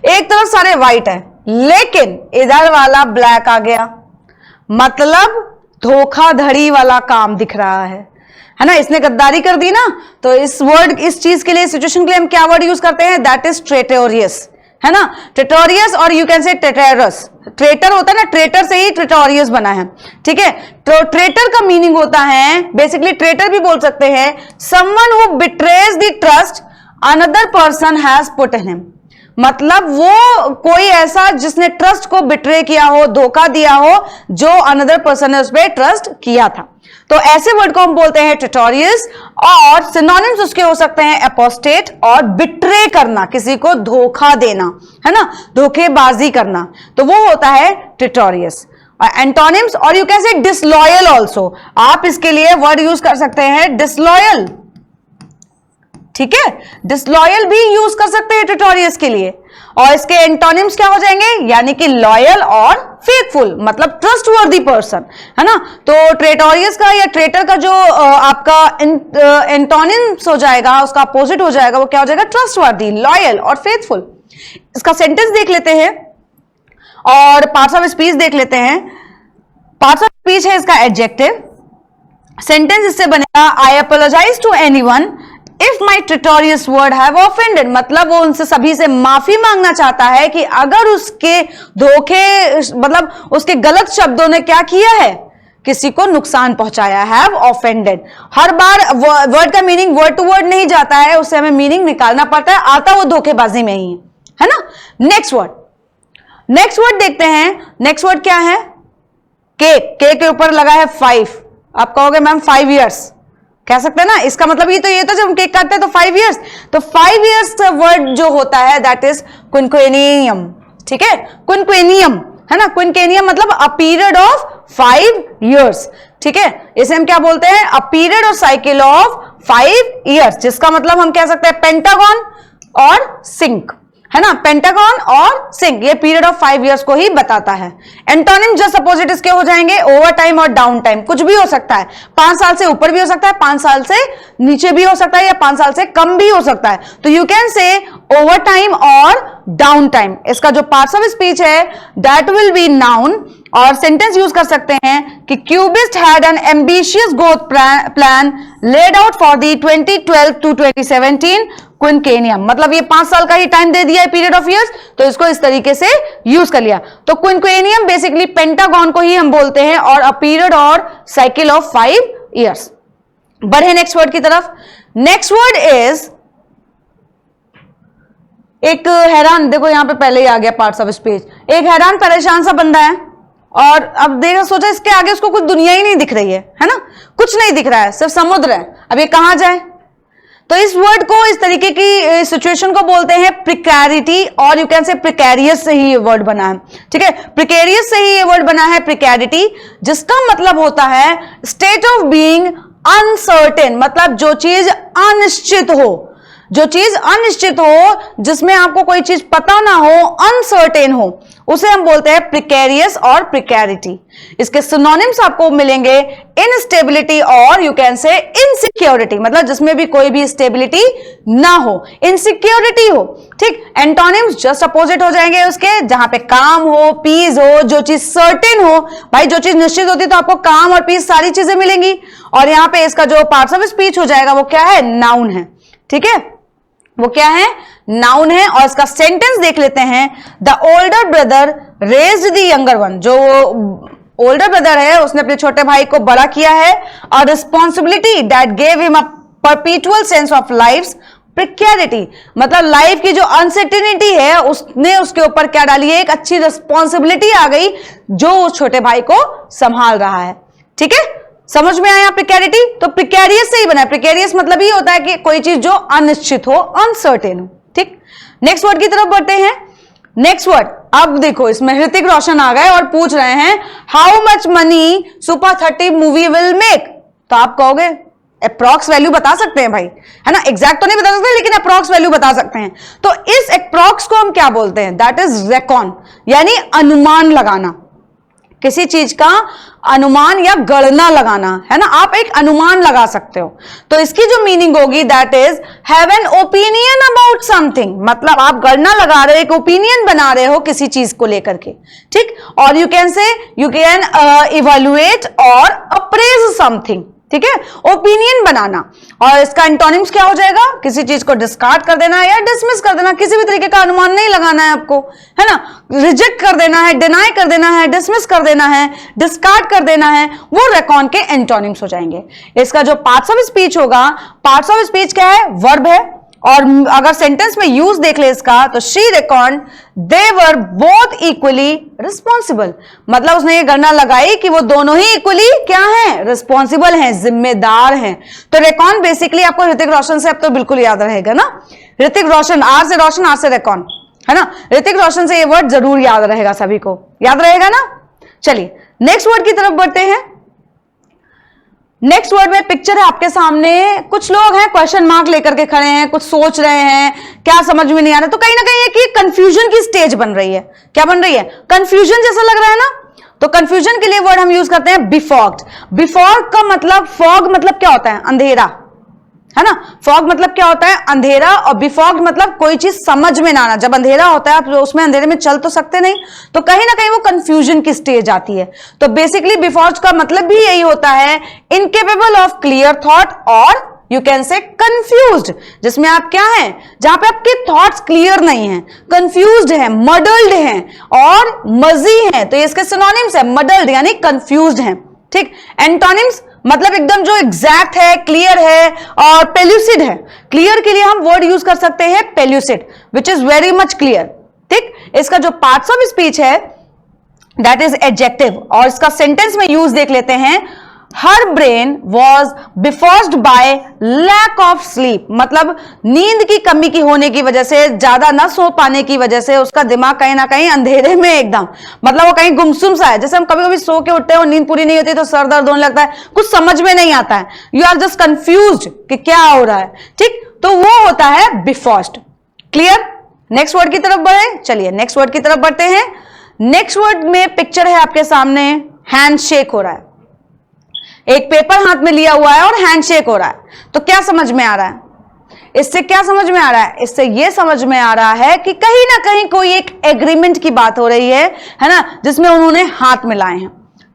एक तरफ सारे व्हाइट है, लेकिन इधर वाला ब्लैक आ गया, मतलब धोखाधड़ी वाला काम दिख रहा है ना, इसने गद्दारी कर दी ना। तो इस वर्ड, इस चीज के लिए, सिचुएशन के लिए हम क्या वर्ड यूज करते हैं? दैट इज ट्रेटोरियस, है ना, ट्रेटोरियस, और यू कैन से ट्रेटरस। ट्रेटर होता है ना, ट्रेटर से ही ट्रेटोरियस बना है, ठीक है। तो ट्रेटर का मीनिंग होता है, बेसिकली ट्रेटर भी बोल सकते हैं, someone who betrays the trust another person has put in him, मतलब वो कोई ऐसा जिसने ट्रस्ट को बिट्रे किया हो, धोखा दिया हो, जो अनदर पर्सन ने उस पर ट्रस्ट किया था। तो ऐसे वर्ड को हम बोलते हैं ट्रेटोरियस, और सिनोनिम्स उसके हो सकते हैं एपोस्टेट और बिट्रे करना, किसी को धोखा देना, है ना, धोखेबाजी करना, तो वो होता है ट्रेटोरियस। और एंटोनिम्स, और यू कैन से डिसलॉयल ऑल्सो, आप इसके लिए वर्ड यूज कर सकते हैं डिसलॉयल, ठीक है, डिसलॉयल भी यूज कर सकते हैं ट्रेटोरियस के लिए, और इसके एंटोनिम्स क्या हो जाएंगे, यानी कि लॉयल और फेथफुल, मतलब ट्रस्टवर्दी पर्सन, है ना। तो ट्रेटोरियस का या ट्रेटर का जो आपका एंटोनिम्स हो जाएगा, उसका अपोजिट हो जाएगा, वो क्या हो जाएगा, ट्रस्टवर्दी, लॉयल और फेथफुल। इसका सेंटेंस देख लेते हैं और पार्ट्स ऑफ स्पीच देख लेते हैं। पार्ट्स ऑफ स्पीच है इसका एडजेक्टिव। सेंटेंस इससे बनेगा, I apologise to anyone if my traitorous word have offended, मतलब वो उनसे सभी से माफी मांगना चाहता है कि अगर उसके धोखे, मतलब उसके गलत शब्दों ने क्या किया है, किसी को नुकसान पहुंचाया, have offended. Her bar word का मीनिंग वर्ड टू वर्ड नहीं जाता है, उससे हमें मीनिंग निकालना पड़ता है, आता वो धोखेबाजी में ही है ना। नेक्स्ट वर्ड देखते हैं। नेक्स्ट वर्ड क्या है, केक। केक के ऊपर लगा है 5। आप कहोगे मैम 5 इयर्स, कह सकते हैं ना, इसका मतलब ये तो जब हम केक काटते हैं तो 5 इयर्स, तो 5 इयर्स वर्ड जो होता है दैट इज क्विनक्वेनियम, ठीक है, क्विनक्वेनियम, है ना। क्विनक्वेनियम मतलब अ पीरियड ऑफ 5 इयर्स, ठीक है। इसे हम क्या बोलते हैं, अ पीरियड और साइकिल ऑफ 5 इयर्स, जिसका मतलब हम कह सकते हैं पेंटागन और सिंक, है ना। पेंटागन और सिंक ये पीरियड ऑफ 5 इयर्स को ही बताता है। एंटोनिम जस्ट अपोजिट इसके हो जाएंगे, ओवर टाइम और डाउन टाइम। कुछ भी हो सकता है, 5 साल से ऊपर भी हो सकता है, 5 साल से नीचे भी हो सकता है, या 5 साल से कम भी हो सकता है। तो you can say over time और डाउन टाइम। इसका जो पार्ट्स ऑफ स्पीच है दैट विल बी नाउन, और सेंटेंस यूज कर सकते हैं कि Cubist had an ambitious growth plan laid out for the 2012 to 2017 quinquennium, मतलब ये 5 साल का ही टाइम दे दिया है, पीरियड ऑफ इयर्स, तो इसको इस तरीके से यूज कर लिया। तो क्विनक्वेनियम बेसिकली पेंटागन को ही हम बोलते हैं, और अ पीरियड और साइकिल ऑफ 5 इयर्स। बढ़े नेक्स्ट वर्ड की तरफ। नेक्स्ट वर्ड इज एक हैरान, देखो यहां पे पहले ही आ गया पार्ट्स ऑफ स्पीच। एक हैरान परेशान सा बंदा है, और अब देखा सोचा इसके आगे उसको कुछ दुनिया ही नहीं दिख रही है ना, कुछ नहीं दिख रहा है, सिर्फ समुद्र है। अब ये कहां जाए, तो इस वर्ड को, इस तरीके की सिचुएशन को बोलते हैं प्रिकैरिटी, और यू कैन से प्रिकैरियस से ही ये वर्ड बना है, ठीक है। प्रिकैरियस से ही ये वर्ड बना है प्रिकैरिटी, जिसका मतलब होता है स्टेट ऑफ बीइंग अनसर्टेन, मतलब जो चीज अनिश्चित हो, जो चीज अनिश्चित हो, जिसमें आपको कोई चीज पता ना हो, अनसर्टेन हो, उसे हम बोलते हैं प्रिकेरियस और प्रिकैरिटी। इसके सिनोनिम्स आपको मिलेंगे इनस्टेबिलिटी और यू कैन से इनसिक्योरिटी, मतलब जिसमें भी कोई भी स्टेबिलिटी ना हो, इनसिक्योरिटी हो, ठीक। एंटोनिम्स जस्ट अपोजिट हो जाएंगे उसके, जहां पे काम हो, पीस हो, जो चीज सर्टेन हो। भाई जो चीज निश्चित होती है तो आपको काम और पीस सारी चीजें मिलेंगी। और यहां पे इसका जो पार्ट्स ऑफ स्पीच हो जाएगा वो क्या है, नाउन है, ठीक है, वो क्या है, नाउन है। और इसका सेंटेंस देख लेते हैं। The older brother raised the younger one, जो ओल्डर ब्रदर है उसने अपने छोटे भाई को बड़ा किया है, और responsibility that gave him a perpetual sense of life precarity, मतलब लाइफ की जो अनसर्टेनिटी है उसने उसके ऊपर क्या डाली है, एक अच्छी रिस्पॉन्सिबिलिटी आ गई जो उस छोटे भाई को संभाल रहा है, ठीक है। समझ में आया प्रिकैरिटी, तो प्रिकैरियस से ही बना है। प्रिकैरियस मतलब ही होता है कि कोई चीज जो अनिश्चित हो, अनसर्टेन हो, ठीक। नेक्स्ट वर्ड की तरफ बढ़ते हैं। नेक्स्ट वर्ड, अब देखो इसमें ऋतिक रोशन आ गए और पूछ रहे हैं how much money super 30 movie will make. तो आप कहोगे अप्रॉक्स वैल्यू बता सकते हैं भाई, है ना, एग्जैक्ट तो नहीं बता सकते लेकिन अप्रॉक्स वैल्यू बता सकते हैं। तो इस अप्रॉक्स को हम क्या बोलते हैं, दैट इज रेकॉन, यानी अनुमान लगाना, किसी चीज का अनुमान या गणना लगाना, है ना, आप एक अनुमान लगा सकते हो। तो इसकी जो मीनिंग होगी that is have an opinion about something, मतलब आप गणना लगा रहे हो, एक ओपिनियन बना रहे हो किसी चीज को लेकर के, ठीक। और यू कैन से यू कैन इवैल्यूएट और अप्रेज समथिंग, ठीक है, ओपिनियन बनाना। और इसका एंटोनिम्स क्या हो जाएगा, किसी चीज को डिस्कार्ड कर देना या डिसमिस कर देना, किसी भी तरीके का अनुमान नहीं लगाना है आपको, है ना, रिजेक्ट कर देना है, डिनाई कर देना है, डिसमिस कर देना है, डिस्कार्ड कर देना है, वो रेकॉन के एंटोनिम्स हो जाएंगे। इसका जो पार्ट्स ऑफ स्पीच होगा, पार्ट्स ऑफ स्पीच क्या है, वर्ब है, और अगर सेंटेंस में यूज देख ले इसका, तो she record they were both equally responsible, मतलब उसने ये गणना लगाई कि वो दोनों ही इक्वली क्या हैं, रिस्पॉन्सिबल हैं, जिम्मेदार हैं। तो रेकॉन बेसिकली आपको ऋतिक रोशन से अब तो बिल्कुल याद रहेगा ना, ऋतिक रोशन, आर से रोशन, आर से रेकॉन, है ना, ऋतिक रोशन से ये वर्ड जरूर याद रहेगा, सभी को याद रहेगा ना। चलिए नेक्स्ट वर्ड की तरफ बढ़ते हैं। नेक्स्ट वर्ड में पिक्चर है आपके सामने, कुछ लोग हैं क्वेश्चन मार्क लेकर के खड़े हैं, कुछ सोच रहे हैं, क्या समझ में नहीं आ रहा, तो कहीं ना कहीं कि कंफ्यूजन की स्टेज बन रही है। क्या बन रही है? कंफ्यूजन जैसा लग रहा है ना। तो कंफ्यूजन के लिए वर्ड हम यूज करते हैं बेफॉग्ड। बेफॉग का मतलब, फॉग मतलब क्या होता है? अंधेरा, है ना। फॉग मतलब क्या होता है? अंधेरा। और बेफॉग्ड मतलब कोई चीज समझ में ना आना। जब अंधेरा होता है आप उसमें अंधेरे में चल तो सकते नहीं, तो कहीं ना कहीं वो कंफ्यूजन की स्टेज आती है। तो बेसिकली बेफॉग्ड का मतलब भी यही होता है, इनकेपेबल ऑफ क्लियर थॉट और यू कैन से कंफ्यूज्ड, जिसमें आप क्या हैं? जहां पे आपके थॉट्स क्लियर नहीं हैं, कंफ्यूज्ड हैं, मडल्ड हैं और मजी हैं। तो ये इसके सिनोनिम्स है, मडल्ड यानी कंफ्यूज्ड हैं। ठीक। एंटोनिम्स मतलब एकदम जो एग्जैक्ट है, क्लियर है और पेल्यूसिड है। क्लियर के लिए हम वर्ड यूज कर सकते हैं pellucid, which is very much clear. ठीक। इसका जो पार्ट्स ऑफ स्पीच है दैट इज एडजेक्टिव, और इसका सेंटेंस में यूज देख लेते हैं। Her brain was befogged by lack of sleep, मतलब नींद की कमी की होने की वजह से, ज्यादा न सो पाने की वजह से उसका दिमाग कहीं ना कहीं अंधेरे में एकदम, मतलब वो कहीं गुमसुम सा है। जैसे हम कभी कभी सो के उठते हैं और नींद पूरी नहीं होती तो सर दर्द होने लगता है, कुछ समझ में नहीं आता है, यू आर जस्ट कंफ्यूज्ड कि क्या हो रहा है। ठीक। तो वो होता है बिफॉर्स्ड। क्लियर। नेक्स्ट वर्ड की तरफ बढ़े, चलिए नेक्स्ट वर्ड की तरफ बढ़ते हैं। नेक्स्ट वर्ड में पिक्चर है आपके सामने, हैंडशेक हो रहा है। एक पेपर हाथ में लिया हुआ है और हैंडशेक हो रहा है। तो क्या समझ में आ रहा है? इससे क्या समझ में आ रहा है? इससे यह समझ में आ रहा है कि कहीं ना कहीं कोई एक एग्रीमेंट की बात हो रही है ना, जिसमें उन्होंने हाथ मिलाए हैं।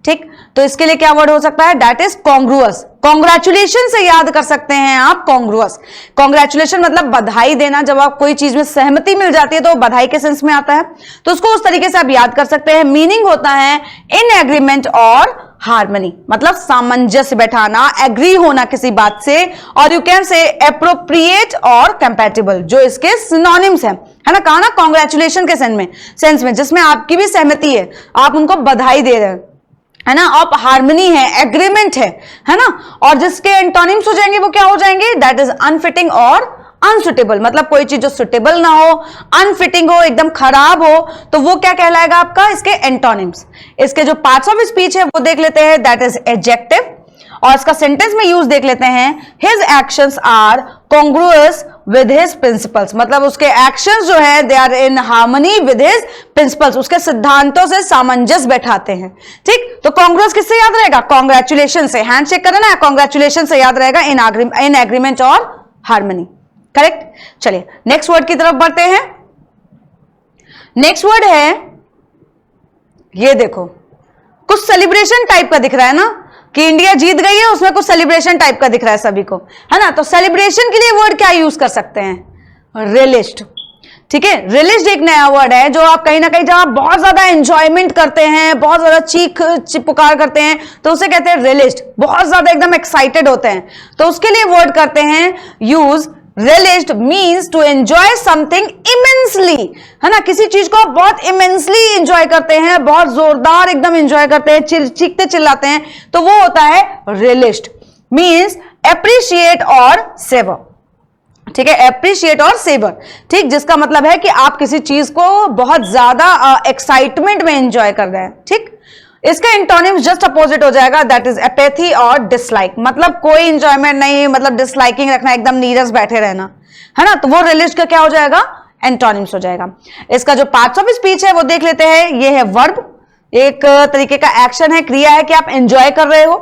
ठीक। तो इसके लिए क्या वर्ड हो सकता है? That is कॉन्ग्रुअस। कॉन्ग्रेचुलेशन से याद कर सकते हैं आप कॉन्ग्रुअस। कॉन्ग्रेचुलेशन मतलब बधाई देना। जब आप कोई चीज में सहमति मिल जाती है तो बधाई के सेंस में आता है, तो उसको उस तरीके से आप याद कर सकते हैं। मीनिंग होता है इन एग्रीमेंट और हार्मनी, मतलब सामंजस्य बैठाना, एग्री होना किसी बात से, और यू कैन से एप्रोप्रिएट और कंपैटिबल, जो इसके सिनोनिम्स है ना। कहा ना कॉन्ग्रेचुलेशन के सेंस में जिसमें आपकी भी सहमति है, आप उनको बधाई दे रहे हैं, है ना। अब हार्मनी है, एग्रीमेंट है ना। और जिसके एंटोनिम्स हो जाएंगे वो क्या हो जाएंगे? दैट इज अनफिटिंग और अनसुटेबल, मतलब कोई चीज जो सुटेबल ना हो, अनफिटिंग हो, एकदम खराब हो, तो वो क्या कहलाएगा आपका? इसके एंटोनिम्स। इसके जो पार्ट्स ऑफ स्पीच है वो देख लेते हैं, दैट इज एडजेक्टिव, और इसका सेंटेंस में यूज देख लेते हैं। His actions are congruous with his principles, मतलब उसके एक्शंस जो है they are in harmony with his principles, उसके सिद्धांतों से सामंजस्य बैठाते हैं। ठीक। तो कॉन्ग्रुअस किससे याद रहेगा? कॉन्ग्रेचुलेशन से। हैंडशेक करना है, कॉन्ग्रेचुलेशन से याद रहेगा इन एग्रीमेंट और हार्मनी। करेक्ट। चलिए नेक्स्ट वर्ड की तरफ बढ़ते हैं। नेक्स्ट वर्ड है, ये देखो, कुछ सेलिब्रेशन टाइप का दिख रहा है ना, कि इंडिया जीत गई है, उसमें कुछ सेलिब्रेशन टाइप का दिख रहा है सभी को, है ना। तो सेलिब्रेशन के लिए वर्ड क्या यूज कर सकते हैं? रिलिश्ड। ठीक है। रिलिश्ड एक नया वर्ड है जो आप कहीं ना कहीं, जब आप बहुत ज्यादा एंजॉयमेंट करते हैं, बहुत ज्यादा चीख पुकार करते हैं, तो उसे कहते हैं रिलिश्ड। बहुत ज्यादा एकदम एक्साइटेड होते हैं, तो उसके लिए वर्ड करते हैं use relished means to enjoy something immensely, है ना। किसी चीज को बहुत immensely enjoy करते हैं, बहुत जोरदार एकदम enjoy करते हैं, चीखते चिल्लाते हैं, तो वो होता है relished। means appreciate और savor। ठीक है। appreciate और savor। ठीक। जिसका मतलब है कि आप किसी चीज को बहुत ज्यादा एक्साइटमेंट में enjoy कर रहे हैं। ठीक। इसका इंटोनिम्स जस्ट अपोजिट हो जाएगा, दैट इज एपैथी और डिसलाइक, मतलब कोई इंजॉयमेंट नहीं, मतलब डिसलाइकिंग रखना, एकदम नीरस बैठे रहना, है ना। तो वो रिलिश्ड का क्या हो जाएगा? एंटोनिम्स हो जाएगा। इसका जो पार्ट्स ऑफ स्पीच है वो देख लेते हैं। ये है वर्ब, एक तरीके का एक्शन है, क्रिया है कि आप एंजॉय कर रहे हो।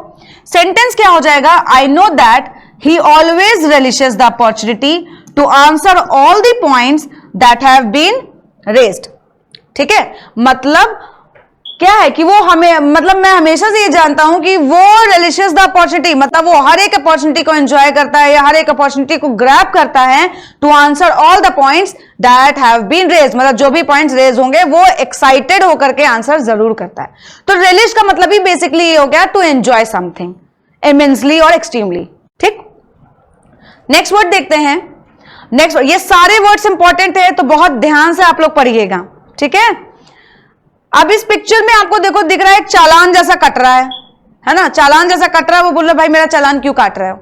सेंटेंस क्या हो जाएगा? I know that he always relishes the opportunity to answer all the points that have been raised. ठीक है। मतलब क्या है कि वो हमें, मतलब मैं हमेशा से ये जानता हूं कि वो रिलिशियस द अपॉर्चुनिटी, मतलब वो हर एक अपॉर्चुनिटी को एंजॉय करता है या हर एक अपॉर्चुनिटी को ग्रैब करता है to answer all the points that have been raise, मतलब जो भी पॉइंट्स रेज होंगे वो एक्साइटेड होकर के आंसर जरूर करता है। तो रिलिश का मतलब ही बेसिकली ये हो गया टू एंजॉय समथिंग इमेंसली और एक्सट्रीमली। ठीक। नेक्स्ट वर्ड देखते हैं। नेक्स्ट, ये सारे वर्ड्स इंपॉर्टेंट है तो बहुत ध्यान से आप लोग पढ़िएगा। ठीक है। अब इस पिक्चर में आपको देखो दिख रहा है एक चालान जैसा कट रहा है ना। चालान जैसा कट रहा है, वो बोल रहा है भाई मेरा चालान क्यों काट रहे हो,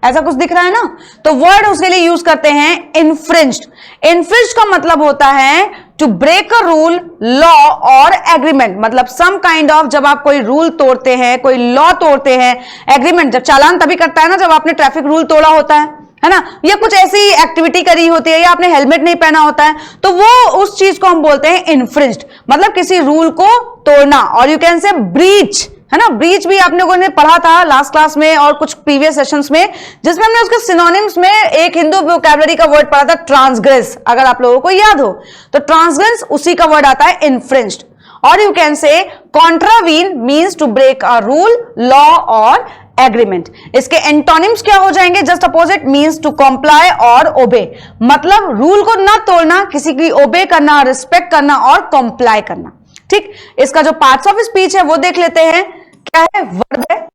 ऐसा कुछ दिख रहा है ना। तो वर्ड उसके लिए यूज करते हैं इन्फ्रिंज्ड। इन्फ्रिंज्ड का मतलब होता है to break a rule, law और एग्रीमेंट, मतलब सम काइंड ऑफ, जब आप कोई रूल तोड़ते हैं, कोई लॉ तोड़ते हैं, एग्रीमेंट, जब चालान तभी करता है ना जब आपने ट्रैफिक रूल तोड़ा होता है ना, या कुछ ऐसी एक्टिविटी करी होती है, या आपने हेलमेट नहीं पहना होता है, तो वो उस चीज को हम बोलते हैं इन्फ्रिंज्ड, मतलब किसी रूल को तोड़ना। और यू कैन से ब्रीच, है ना, ब्रीच भी आप लोगों ने पढ़ा था लास्ट क्लास में और कुछ प्रीवियस सेशंस में, जिसमें हमने उसके सिनोनिम्स में एक हिंदू वोकैबुलरी का वर्ड पढ़ा था, ट्रांसग्रेस, अगर आप लोगों को याद हो तो ट्रांसग्रेस उसी का वर्ड आता है, इन्फ्रिंज्ड। और you can say contravene means to break a rule, law और एग्रीमेंट। इसके एंटोनिम्स क्या हो जाएंगे? Just opposite, means to comply और ओबे, मतलब रूल को ना तोड़ना, किसी की ओबे करना, रिस्पेक्ट करना और कॉम्प्लाई करना। ठीक, इसका जो पार्ट्स ऑफ स्पीच है वो देख लेते हैं। क्या है? वर्ब है।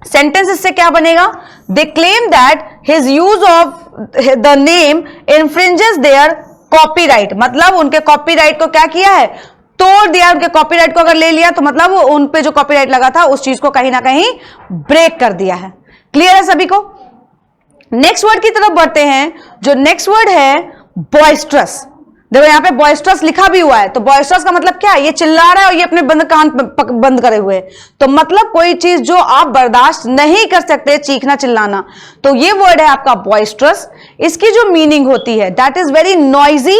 सेंटेंस इससे क्या बनेगा? They claim that his use of the name infringes their copyright, मतलब उनके कॉपीराइट को क्या किया है? तोड़ दिया। उनके कॉपीराइट को अगर ले लिया तो मतलब उन पे जो कॉपीराइट लगा था उस चीज को कहीं ना कहीं ब्रेक कर दिया है। क्लियर है सभी को? नेक्स्ट वर्ड की तरफ बढ़ते हैं। जो नेक्स्ट वर्ड है बॉइस्ट्रस। देखो यहां पे बॉइस्ट्रस लिखा भी हुआ है, तो बॉइस्ट्रस का मतलब क्या है? ये चिल्ला रहा है और ये अपने कान बंद करे हुए, तो मतलब कोई चीज जो आप बर्दाश्त नहीं कर सकते, चीखना चिल्लाना, तो ये वर्ड है आपका बॉइस्ट्रस। इसकी जो मीनिंग होती है, that is very noisy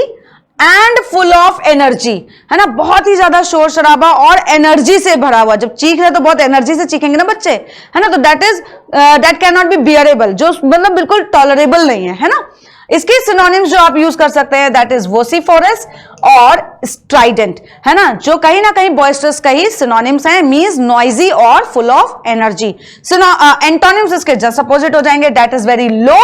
and full of energy, है ना, बहुत ही ज्यादा शोर शराबा और एनर्जी से भरा हुआ। जब चीख रहे तो बहुत एनर्जी से चीखेंगे ना बच्चे, है ना, तो that can not be bearable, जो मतलब बिल्कुल टॉलरेबल नहीं है ना। इसके सिनोनिम्स जो आप यूज कर सकते हैं, दैट इज वोसिफोरस और स्ट्राइडेंट, है ना, जो कहीं ना कहीं बॉइस्टरस का ही सिनोनिम्स हैं, मींस नॉइजी और फुल ऑफ एनर्जी। एंटोनिम्स इसके जस्ट अपोजिट हो जाएंगे, दैट इज वेरी लो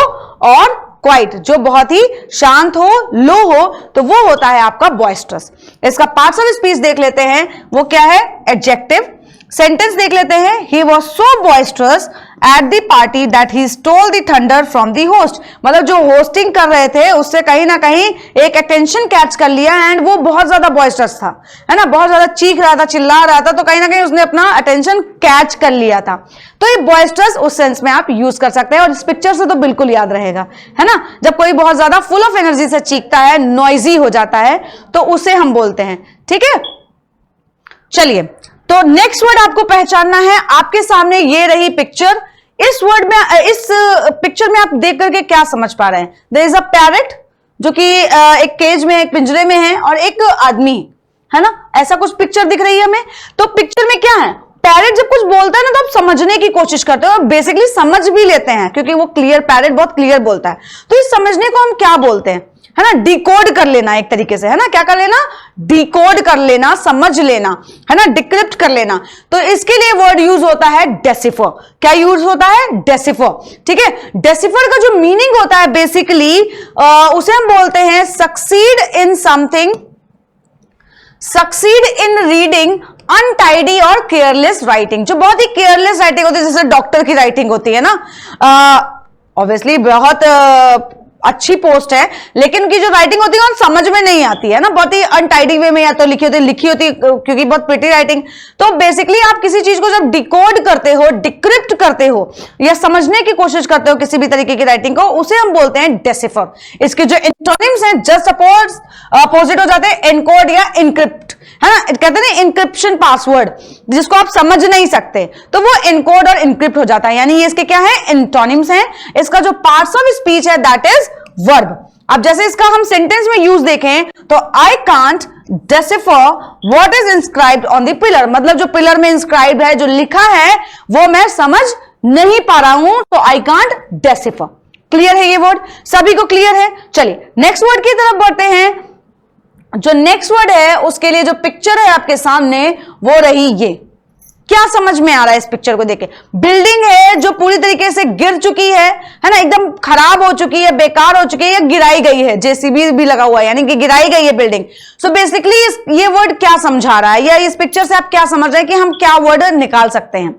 और क्वाइट, जो बहुत ही शांत हो, लो हो, तो वो होता है आपका बॉइस्टरस। इसका पार्ट्स ऑफ स्पीच देख लेते हैं, वो क्या है? एडजेक्टिव। सेंटेंस देख लेते हैं। He was so boisterous at the party that he stole the thunder from the host, मतलब जो होस्टिंग कर रहे थे उससे कहीं ना कहीं एक अटेंशन कैच कर लिया, एंड वो बहुत ज्यादा बॉइस्टरस था, है ना, बहुत ज्यादा चीख रहा था, चिल्ला रहा था, तो कहीं ना कहीं उसने अपना अटेंशन कैच कर लिया था। तो ये बॉइस्टरस उस सेंस में आप यूज कर सकते हैं, और इस पिक्चर से तो बिल्कुल याद रहेगा, है ना, जब कोई बहुत ज्यादा फुल ऑफ एनर्जी से चीखता है, नॉइजी हो जाता है, तो उसे हम बोलते हैं। ठीक है, चलिए, तो नेक्स्ट वर्ड आपको पहचानना है। आपके सामने ये रही पिक्चर। इस वर्ड में, इस पिक्चर में आप देख करके क्या समझ पा रहे हैं? देयर इज अ पैरेट जो कि एक केज में, एक पिंजरे में है, और एक आदमी, है ना, ऐसा कुछ पिक्चर दिख रही है हमें। तो पिक्चर में क्या है? पैरेट जब कुछ बोलता है ना तो आप समझने की कोशिश करते हो, और बेसिकली समझ भी लेते हैं, क्योंकि वो क्लियर, पैरेट बहुत क्लियर बोलता है। तो इस समझने को हम क्या बोलते हैं? है ना, डिकोड कर लेना एक तरीके से, है ना, क्या कर लेना? डिकोड कर लेना, समझ लेना, है ना, डिक्रिप्ट कर लेना। तो इसके लिए वर्ड यूज होता है डेसिफर। क्या यूज होता है? डेसिफर। ठीक है, डेसिफर का जो मीनिंग होता है बेसिकली, उसे हम बोलते हैं succeed in something, succeed in reading untidy और केयरलेस राइटिंग। जो बहुत ही केयरलेस राइटिंग होती है, जैसे डॉक्टर की राइटिंग होती है ना, ऑब्वियसली बहुत अच्छी पोस्ट है, लेकिन उनकी जो राइटिंग होती है वो समझ में नहीं आती है ना, बहुत ही अनटाइडी वे में या तो लिखी होती क्योंकि बहुत प्रिटी राइटिंग। तो बेसिकली आप किसी चीज को जब डिकोड करते हो, डिक्रिप्ट करते हो, या समझने की कोशिश करते हो किसी भी तरीके की राइटिंग को, उसे हम बोलते हैं डेसिफर। इसके जो एंटोनिम्स हैं जस्ट अपोजिट हो जाते हैं, एनकोड या इनक्रिप्ट, है ना, कहते हैं इंक्रिप्शन पासवर्ड, जिसको आप समझ नहीं सकते, तो वो एनकोड और इनक्रिप्ट हो जाता है। यानी ये इसके क्या है? एंटोनिम्स हैं। इसका जो पार्ट्स ऑफ स्पीच है दैट इज वर्ब। अब जैसे इसका हम सेंटेंस में यूज देखें तो I can't decipher what is inscribed on the pillar, मतलब जो पिलर में इंस्क्राइब्ड है, जो लिखा है, वो मैं समझ नहीं पा रहा हूं, तो आई कांट डेसिफर। क्लियर है ये वर्ड? सभी को क्लियर है? चलिए नेक्स्ट वर्ड की तरफ बढ़ते हैं। जो नेक्स्ट वर्ड है उसके लिए जो पिक्चर है आपके सामने, वो रही ये। क्या समझ में आ रहा है इस पिक्चर को देख के? बिल्डिंग है जो पूरी तरीके से गिर चुकी है ना, एकदम खराब हो चुकी है, बेकार हो चुकी है, या गिराई गई है, जेसीबी भी लगा हुआ है, यानी कि गिराई गई है बिल्डिंग। सो बेसिकली ये वर्ड क्या समझा रहा है, या इस पिक्चर से आप क्या समझ रहे हैं कि हम क्या वर्ड निकाल सकते हैं?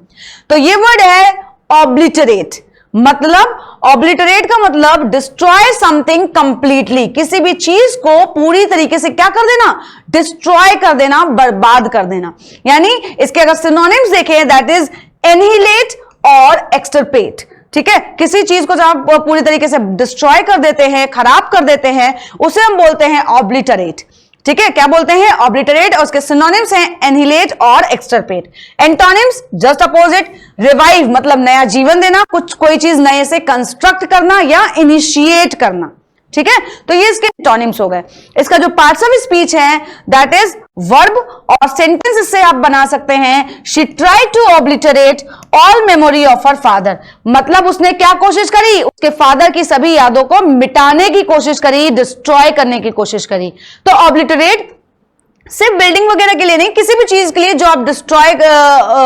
तो ये वर्ड है ऑब्लिटरेट। मतलब ऑब्लिटरेट का मतलब डिस्ट्रॉय समथिंग कंप्लीटली, किसी भी चीज को पूरी तरीके से क्या कर देना? डिस्ट्रॉय कर देना, बर्बाद कर देना। यानी इसके अगर सिनोनिम्स देखें, दैट इज एनिहिलेट और एक्सटरपेट। ठीक है, किसी चीज को जब आप पूरी तरीके से डिस्ट्रॉय कर देते हैं, खराब कर देते हैं, उसे हम बोलते हैं ऑब्लिटरेट। ठीक है, क्या बोलते हैं? ऑब्लिटरेट, और उसके सिनोनिम्स हैं एनहिलेट और एक्सटरपेट। एंटोनिम्स जस्ट अपोजिट, रिवाइव मतलब नया जीवन देना, कोई चीज नए से कंस्ट्रक्ट करना या इनिशिएट करना। ठीक है, तो ये इसके एंटोनिम्स हो गए। इसका जो पार्ट्स ऑफ स्पीच है दैट इज वर्ब, और सेंटेंस इससे आप बना सकते हैं she try to obliterate all memory of her father, मतलब उसने क्या कोशिश करी? उसके फादर की सभी यादों को मिटाने की कोशिश करी, डिस्ट्रॉय करने की कोशिश करी। तो ऑब्लिटरेट सिर्फ बिल्डिंग वगैरह के लिए नहीं, किसी भी चीज के लिए जो आप डिस्ट्रॉय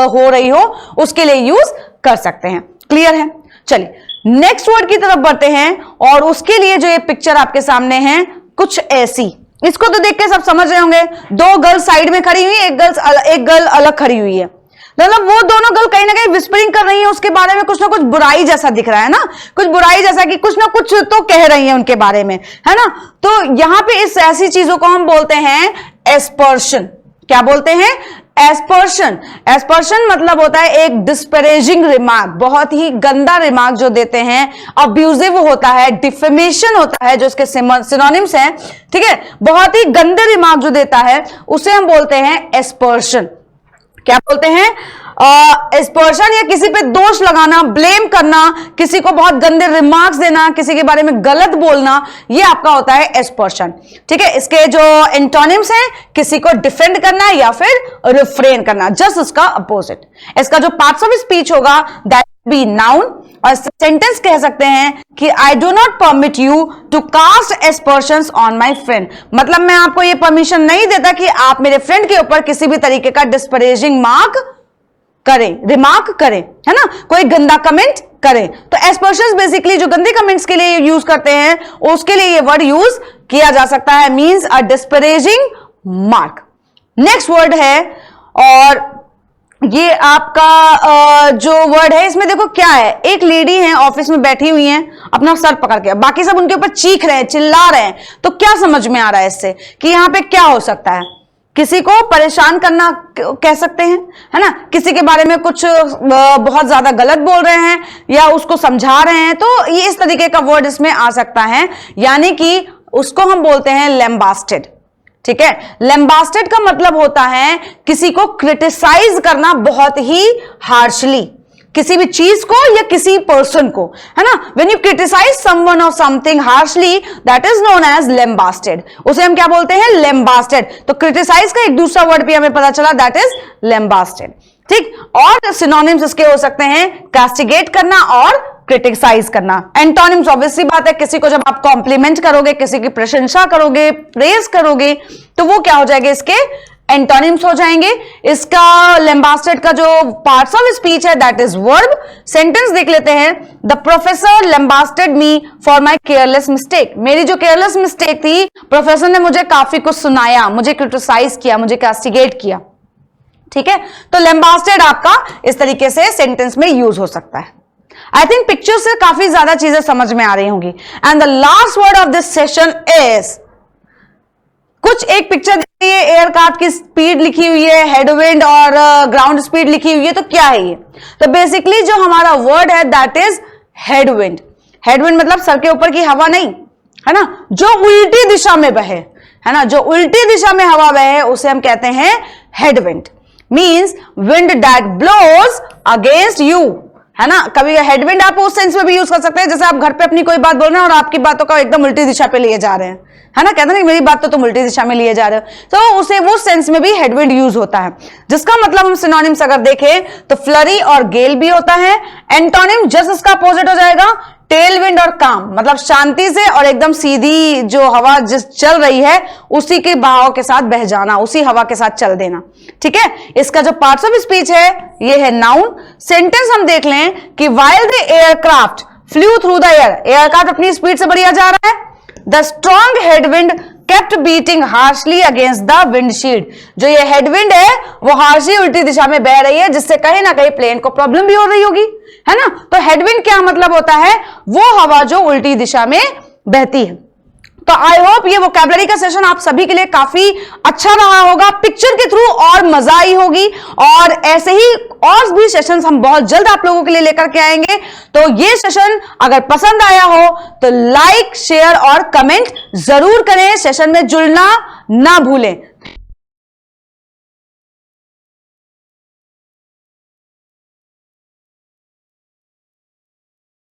हो रही हो उसके लिए यूज कर सकते हैं। क्लियर है? चलिए नेक्स्ट वर्ड की तरफ बढ़ते हैं, और उसके लिए जो ये पिक्चर आपके सामने है कुछ ऐसी, इसको तो देख के सब समझ रहे होंगे। दो गर्ल साइड में खड़ी हुई, एक गर्ल अलग खड़ी हुई है, मतलब वो दोनों गर्ल कहीं ना कहीं विस्परिंग कर रही है उसके बारे में, कुछ ना कुछ बुराई जैसा दिख रहा है ना, कुछ बुराई जैसा कि कुछ ना कुछ तो कह रही है उनके बारे में, है ना। तो यहां पे इस ऐसी चीजों को हम बोलते हैं एस्पर्शन। क्या बोलते हैं? एस्पर्शन। एस्पर्शन मतलब होता है एक डिस्परेजिंग रिमार्क, बहुत ही गंदा रिमार्क जो देते हैं, अब्यूजिव होता है, डिफेमेशन होता है जो इसके सिनोनिम्स हैं। ठीक है, बहुत ही गंदे रिमार्क जो देता है उसे हम बोलते हैं एस्पर्शन। क्या बोलते हैं? एस्पर्शन, या किसी पे दोष लगाना, ब्लेम करना, किसी को बहुत गंदे रिमार्क्स देना, किसी के बारे में गलत बोलना, ये आपका होता है एस्पर्शन। ठीक है, इसके जो एंटोनिम्स हैं, किसी को डिफेंड करना या फिर रिफ्रेन करना, जस्ट उसका अपोजिट। इसका जो पार्ट्स ऑफ स्पीच होगा दैट बी नाउन, और सेंटेंस कह सकते हैं कि I do not permit you to cast aspersions on my friend, मतलब मैं आपको यह परमिशन नहीं देता कि आप मेरे फ्रेंड के ऊपर किसी भी तरीके का डिस्परेजिंग रिमार्क करें, है ना, कोई गंदा कमेंट करें। तो एस्पर्शंस बेसिकली जो गंदे कमेंट्स के लिए यूज करते हैं उसके लिए ये वर्ड यूज किया जा सकता है, means a disparaging mark. Next word है, और ये आपका जो वर्ड है इसमें देखो क्या है, एक लेडी है ऑफिस में बैठी हुई है अपना सर पकड़ के, बाकी सब उनके ऊपर चीख रहे हैं, चिल्ला रहे हैं। तो क्या समझ में आ रहा है इससे कि यहां पे क्या हो सकता है? किसी को परेशान करना कह सकते हैं, है ना, किसी के बारे में कुछ बहुत ज्यादा गलत बोल रहे हैं या उसको समझा रहे हैं, तो ये इस तरीके का वर्ड इसमें आ सकता है, यानी कि उसको हम बोलते हैं लैम्बास्टेड। ठीक है, लैम्बास्टेड का मतलब होता है किसी को क्रिटिसाइज करना बहुत ही हार्शली, किसी भी चीज को या किसी पर्सन को, है ना। व्हेन यू क्रिटिसाइज समवन और something harshly that is known as lambasted, उसे हम क्या बोलते हैं? लैम्बास्टेड। तो क्रिटिसाइज का एक दूसरा वर्ड भी हमें पता चला दैट इज लैम्बास्टेड। ठीक, और सिनोनिम्स इसके हो सकते हैं कास्टिगेट करना और क्रिटिसाइज करना। एंटोनिम्स ऑब्वियसली बात है, किसी को जब आप कॉम्प्लीमेंट करोगे, किसी की प्रशंसा करोगे, प्रेज करोगे, तो वो क्या हो जाएंगे? इसके एंटोनिम्स हो जाएंगे। इसका लैम्बास्टेड का जो पार्ट्स ऑफ स्पीच है दैट इज वर्ब। सेंटेंस देख लेते हैं, the professor lambasted me for my careless mistake, मेरी जो केयरलेस मिस्टेक थी प्रोफेसर ने मुझे काफी कुछ सुनाया, मुझे क्रिटिसाइज किया, मुझे कास्टिगेट किया। ठीक है, तो लैम्बास्टेड आपका इस तरीके से सेंटेंस में यूज हो सकता है। आई थिंक पिक्चर से काफी ज्यादा चीजें समझ में आ रही होंगी। And the last word of this session is, कुछ एक पिक्चर देखिए, एयरक्राफ्ट की स्पीड लिखी हुई है, हेडविंड और ग्राउंड स्पीड लिखी हुई है, तो क्या है ये? तो बेसिकली जो हमारा वर्ड है दैट इज हेडविंड। हेडविंड मतलब सर के ऊपर की हवा नहीं, है ना, जो उल्टी दिशा में बहे, है ना, जो उल्टी दिशा में हवा बहे उसे हम कहते हैं headwind. Means wind that blows against you, है ना। कभी हेडविंड आप उस सेंस में भी यूज कर सकते हैं जैसे आप घर पे अपनी कोई बात बोल रहे हैं और आपकी बातों का एकदम उल्टी दिशा पे लिए जा रहे हैं, है ना, कहते हैं मेरी बात तो तुम उल्टी दिशा में लिए जा रहे हो, तो उसे वो सेंस में भी हेडविंड यूज होता है। जिसका मतलब हम सिनोनिम्स अगर देखें तो फ्लरी और गेल भी होता है। एंटोनिम जस्ट इसका अपोजिट हो जाएगा, टेल विंड और काम, मतलब शांति से और एकदम सीधी जो हवा जिस चल रही है उसी के बहाव के साथ बह जाना, उसी हवा के साथ चल देना। ठीक है, इसका जो पार्ट्स ऑफ स्पीच है ये है नाउन। सेंटेंस हम देख लें कि while the aircraft flu through the air, aircraft अपनी स्पीड से बढ़िया जा रहा है। The strong headwind kept beating harshly against the windshield, जो ये हेडविंड है वो हार्शली उल्टी दिशा में बह रही है जिससे कहीं ना कहीं प्लेन को प्रॉब्लम भी हो रही होगी, है ना। तो हेडविंड क्या मतलब होता है? वो हवा जो उल्टी दिशा में बहती है। तो आई होप ये वोकैबुलरी का सेशन आप सभी के लिए काफी अच्छा रहा होगा, पिक्चर के थ्रू और मजा आई होगी, और ऐसे ही और भी सेशंस हम बहुत जल्द आप लोगों के लिए लेकर के आएंगे। तो ये सेशन अगर पसंद आया हो तो लाइक, शेयर और कमेंट जरूर करें। सेशन में जुड़ना ना भूलें।